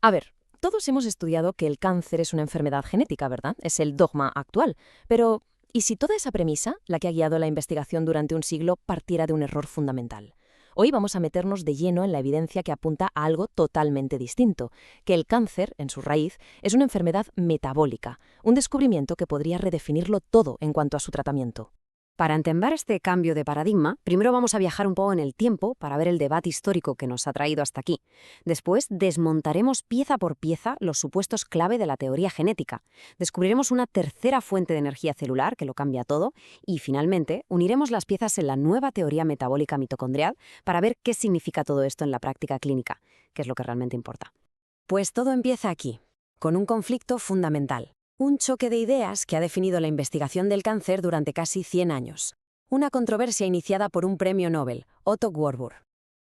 A ver, todos hemos estudiado que el cáncer es una enfermedad genética, ¿verdad? Es el dogma actual. Pero, ¿y si toda esa premisa, la que ha guiado la investigación durante un siglo, partiera de un error fundamental? Hoy vamos a meternos de lleno en la evidencia que apunta a algo totalmente distinto, que el cáncer, en su raíz, es una enfermedad metabólica, un descubrimiento que podría redefinirlo todo en cuanto a su tratamiento. Para entender este cambio de paradigma, primero vamos a viajar un poco en el tiempo para ver el debate histórico que nos ha traído hasta aquí. Después desmontaremos pieza por pieza los supuestos clave de la teoría genética. Descubriremos una tercera fuente de energía celular que lo cambia todo y, finalmente, uniremos las piezas en la nueva teoría metabólica mitocondrial para ver qué significa todo esto en la práctica clínica, que es lo que realmente importa. Pues todo empieza aquí, con un conflicto fundamental. Un choque de ideas que ha definido la investigación del cáncer durante casi 100 años. Una controversia iniciada por un premio Nobel, Otto Warburg.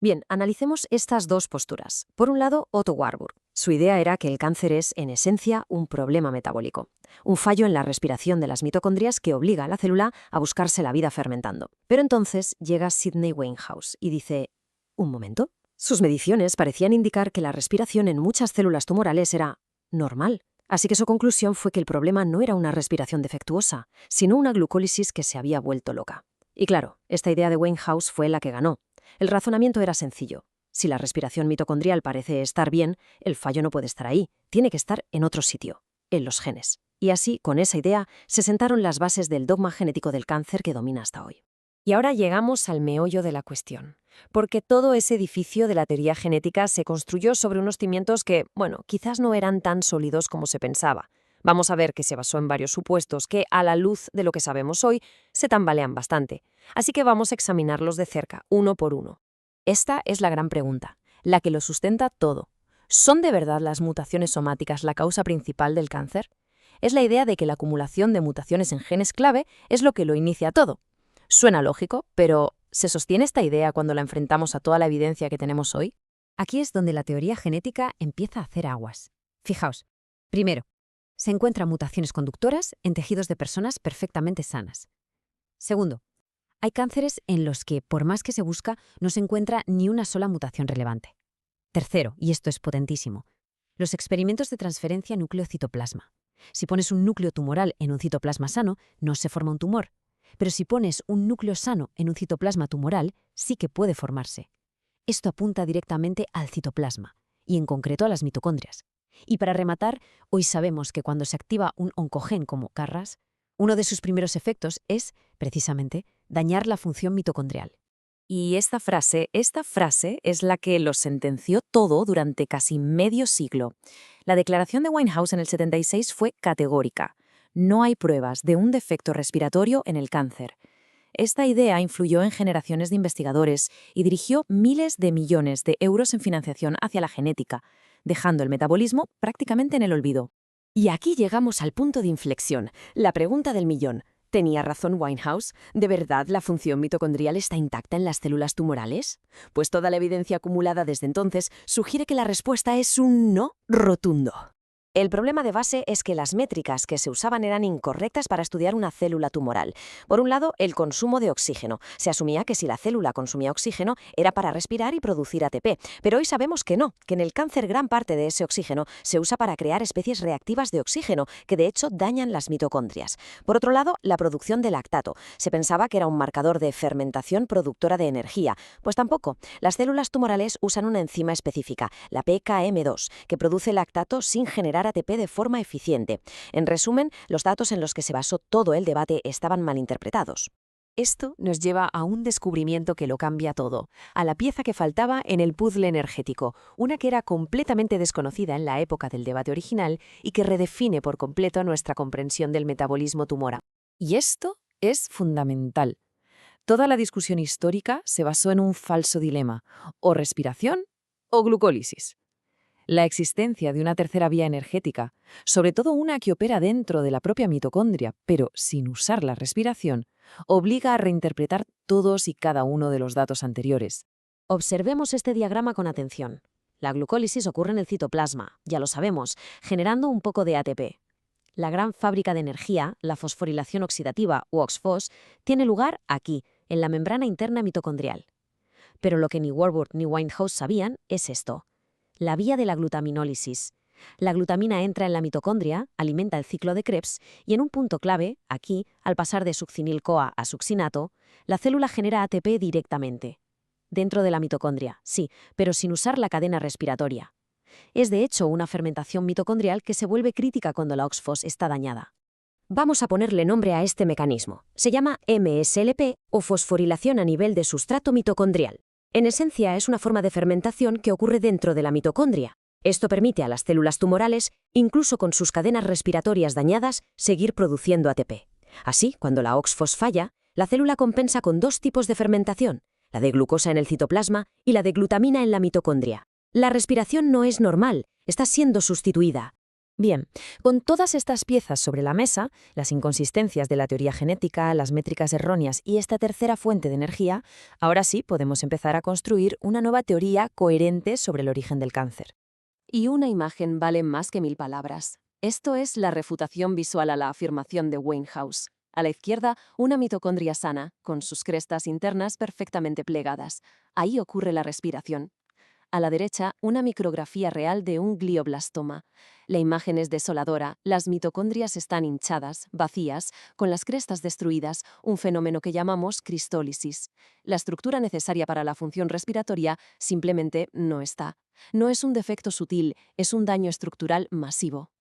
Bien, analicemos estas dos posturas. Por un lado, Otto Warburg. Su idea era que el cáncer es, en esencia, un problema metabólico. Un fallo en la respiración de las mitocondrias que obliga a la célula a buscarse la vida fermentando. Pero entonces llega Sidney Wainhouse y dice, ¿un momento? Sus mediciones parecían indicar que la respiración en muchas células tumorales era normal. Así que su conclusión fue que el problema no era una respiración defectuosa, sino una glucólisis que se había vuelto loca. Y claro, esta idea de Wainhouse fue la que ganó. El razonamiento era sencillo. Si la respiración mitocondrial parece estar bien, el fallo no puede estar ahí, tiene que estar en otro sitio, en los genes. Y así, con esa idea, se sentaron las bases del dogma genético del cáncer que domina hasta hoy. Y ahora llegamos al meollo de la cuestión. Porque todo ese edificio de la teoría genética se construyó sobre unos cimientos que, bueno, quizás no eran tan sólidos como se pensaba. Vamos a ver que se basó en varios supuestos que, a la luz de lo que sabemos hoy, se tambalean bastante. Así que vamos a examinarlos de cerca, uno por uno. Esta es la gran pregunta, la que lo sustenta todo. ¿Son de verdad las mutaciones somáticas la causa principal del cáncer? Es la idea de que la acumulación de mutaciones en genes clave es lo que lo inicia todo. Suena lógico, pero ¿se sostiene esta idea cuando la enfrentamos a toda la evidencia que tenemos hoy? Aquí es donde la teoría genética empieza a hacer aguas. Fijaos, primero, se encuentran mutaciones conductoras en tejidos de personas perfectamente sanas. Segundo, hay cánceres en los que, por más que se busca, no se encuentra ni una sola mutación relevante. Tercero, y esto es potentísimo, los experimentos de transferencia núcleo-citoplasma. Si pones un núcleo tumoral en un citoplasma sano, no se forma un tumor. Pero si pones un núcleo sano en un citoplasma tumoral, sí que puede formarse. Esto apunta directamente al citoplasma, y en concreto a las mitocondrias. Y para rematar, hoy sabemos que cuando se activa un oncogen como CARRAS, uno de sus primeros efectos es, precisamente, dañar la función mitocondrial. Y esta frase es la que lo sentenció todo durante casi medio siglo. La declaración de Winehouse en el 76 fue categórica. No hay pruebas de un defecto respiratorio en el cáncer. Esta idea influyó en generaciones de investigadores y dirigió miles de millones de euros en financiación hacia la genética, dejando el metabolismo prácticamente en el olvido. Y aquí llegamos al punto de inflexión, la pregunta del millón. ¿Tenía razón Winehouse? ¿De verdad la función mitocondrial está intacta en las células tumorales? Pues toda la evidencia acumulada desde entonces sugiere que la respuesta es un no rotundo. El problema de base es que las métricas que se usaban eran incorrectas para estudiar una célula tumoral. Por un lado, el consumo de oxígeno. Se asumía que si la célula consumía oxígeno era para respirar y producir ATP, pero hoy sabemos que no, que en el cáncer gran parte de ese oxígeno se usa para crear especies reactivas de oxígeno, que de hecho dañan las mitocondrias. Por otro lado, la producción de lactato. Se pensaba que era un marcador de fermentación productora de energía. Pues tampoco. Las células tumorales usan una enzima específica, la PKM2, que produce lactato sin generar ATP de forma eficiente. En resumen, los datos en los que se basó todo el debate estaban malinterpretados. Esto nos lleva a un descubrimiento que lo cambia todo, a la pieza que faltaba en el puzzle energético, una que era completamente desconocida en la época del debate original y que redefine por completo nuestra comprensión del metabolismo tumoral. Y esto es fundamental. Toda la discusión histórica se basó en un falso dilema, o respiración o glucólisis. La existencia de una tercera vía energética, sobre todo una que opera dentro de la propia mitocondria, pero sin usar la respiración, obliga a reinterpretar todos y cada uno de los datos anteriores. Observemos este diagrama con atención. La glucólisis ocurre en el citoplasma, ya lo sabemos, generando un poco de ATP. La gran fábrica de energía, la fosforilación oxidativa o OXFOS, tiene lugar aquí, en la membrana interna mitocondrial. Pero lo que ni Warburg ni Winehouse sabían es esto. la vía de la glutaminólisis. La glutamina entra en la mitocondria, alimenta el ciclo de Krebs y en un punto clave, aquí, al pasar de succinil-CoA a succinato, la célula genera ATP directamente. Dentro de la mitocondria, sí, pero sin usar la cadena respiratoria. Es de hecho una fermentación mitocondrial que se vuelve crítica cuando la OXFOS está dañada. Vamos a ponerle nombre a este mecanismo. Se llama MSLP o fosforilación a nivel de sustrato mitocondrial. En esencia es una forma de fermentación que ocurre dentro de la mitocondria. Esto permite a las células tumorales, incluso con sus cadenas respiratorias dañadas, seguir produciendo ATP. Así, cuando la OXFOS falla, la célula compensa con dos tipos de fermentación, la de glucosa en el citoplasma y la de glutamina en la mitocondria. La respiración no es normal, está siendo sustituida. Bien, con todas estas piezas sobre la mesa, las inconsistencias de la teoría genética, las métricas erróneas y esta tercera fuente de energía, ahora sí podemos empezar a construir una nueva teoría coherente sobre el origen del cáncer. Y una imagen vale más que 1000 palabras. Esto es la refutación visual a la afirmación de Wainhouse. A la izquierda, una mitocondria sana, con sus crestas internas perfectamente plegadas. Ahí ocurre la respiración. A la derecha, una micrografía real de un glioblastoma. La imagen es desoladora, las mitocondrias están hinchadas, vacías, con las crestas destruidas, un fenómeno que llamamos cristólisis. La estructura necesaria para la función respiratoria simplemente no está. No es un defecto sutil, es un daño estructural masivo.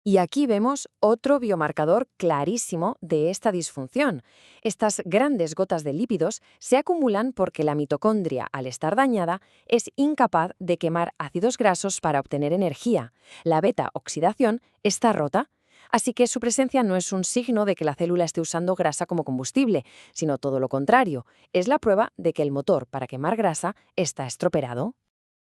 Y aquí vemos otro biomarcador clarísimo de esta disfunción. Estas grandes gotas de lípidos se acumulan porque la mitocondria, al estar dañada, es incapaz de quemar ácidos grasos para obtener energía. La beta-oxidación está rota. Así que su presencia no es un signo de que la célula esté usando grasa como combustible, sino todo lo contrario. Es la prueba de que el motor para quemar grasa está estropeado.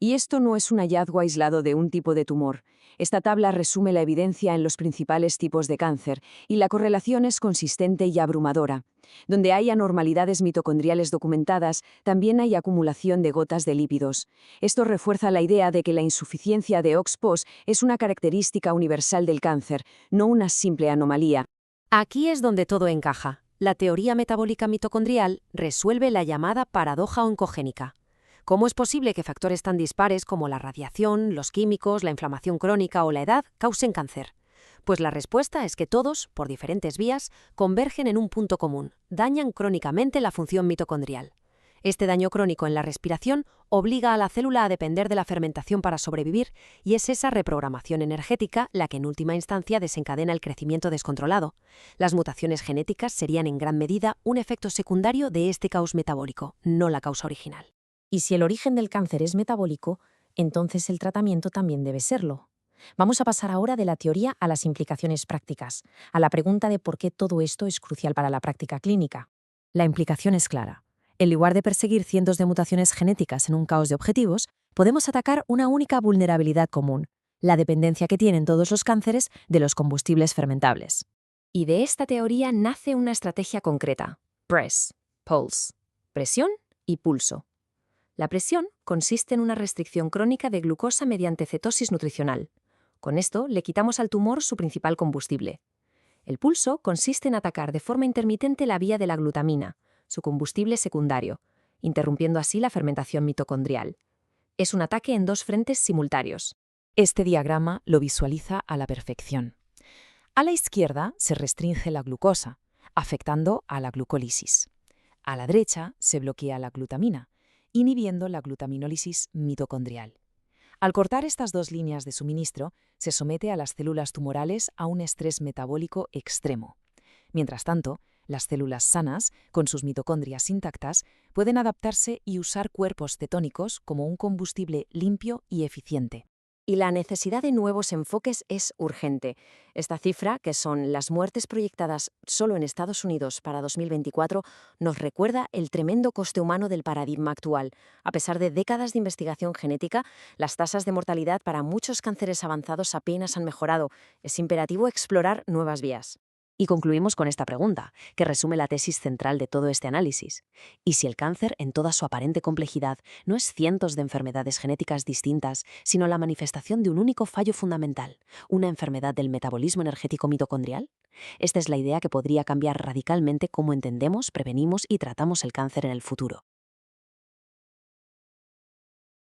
Y esto no es un hallazgo aislado de un tipo de tumor. Esta tabla resume la evidencia en los principales tipos de cáncer, y la correlación es consistente y abrumadora. Donde hay anormalidades mitocondriales documentadas, también hay acumulación de gotas de lípidos. Esto refuerza la idea de que la insuficiencia de OXPOS es una característica universal del cáncer, no una simple anomalía. Aquí es donde todo encaja. La teoría metabólica mitocondrial resuelve la llamada paradoja oncogénica. ¿Cómo es posible que factores tan dispares como la radiación, los químicos, la inflamación crónica o la edad causen cáncer? Pues la respuesta es que todos, por diferentes vías, convergen en un punto común: dañan crónicamente la función mitocondrial. Este daño crónico en la respiración obliga a la célula a depender de la fermentación para sobrevivir, y es esa reprogramación energética la que en última instancia desencadena el crecimiento descontrolado. Las mutaciones genéticas serían en gran medida un efecto secundario de este caos metabólico, no la causa original. Y si el origen del cáncer es metabólico, entonces el tratamiento también debe serlo. Vamos a pasar ahora de la teoría a las implicaciones prácticas, a la pregunta de por qué todo esto es crucial para la práctica clínica. La implicación es clara. En lugar de perseguir cientos de mutaciones genéticas en un caos de objetivos, podemos atacar una única vulnerabilidad común: la dependencia que tienen todos los cánceres de los combustibles fermentables. Y de esta teoría nace una estrategia concreta: PRESS, Pulse, presión y pulso. La presión consiste en una restricción crónica de glucosa mediante cetosis nutricional. Con esto le quitamos al tumor su principal combustible. El pulso consiste en atacar de forma intermitente la vía de la glutamina, su combustible secundario, interrumpiendo así la fermentación mitocondrial. Es un ataque en dos frentes simultáneos. Este diagrama lo visualiza a la perfección. A la izquierda se restringe la glucosa, afectando a la glucólisis. A la derecha se bloquea la glutamina, inhibiendo la glutaminólisis mitocondrial. Al cortar estas dos líneas de suministro, se somete a las células tumorales a un estrés metabólico extremo. Mientras tanto, las células sanas, con sus mitocondrias intactas, pueden adaptarse y usar cuerpos cetónicos como un combustible limpio y eficiente. Y la necesidad de nuevos enfoques es urgente. Esta cifra, que son las muertes proyectadas solo en Estados Unidos para 2024, nos recuerda el tremendo coste humano del paradigma actual. A pesar de décadas de investigación genética, las tasas de mortalidad para muchos cánceres avanzados apenas han mejorado. Es imperativo explorar nuevas vías. Y concluimos con esta pregunta, que resume la tesis central de todo este análisis. ¿Y si el cáncer, en toda su aparente complejidad, no es cientos de enfermedades genéticas distintas, sino la manifestación de un único fallo fundamental, una enfermedad del metabolismo energético mitocondrial? Esta es la idea que podría cambiar radicalmente cómo entendemos, prevenimos y tratamos el cáncer en el futuro.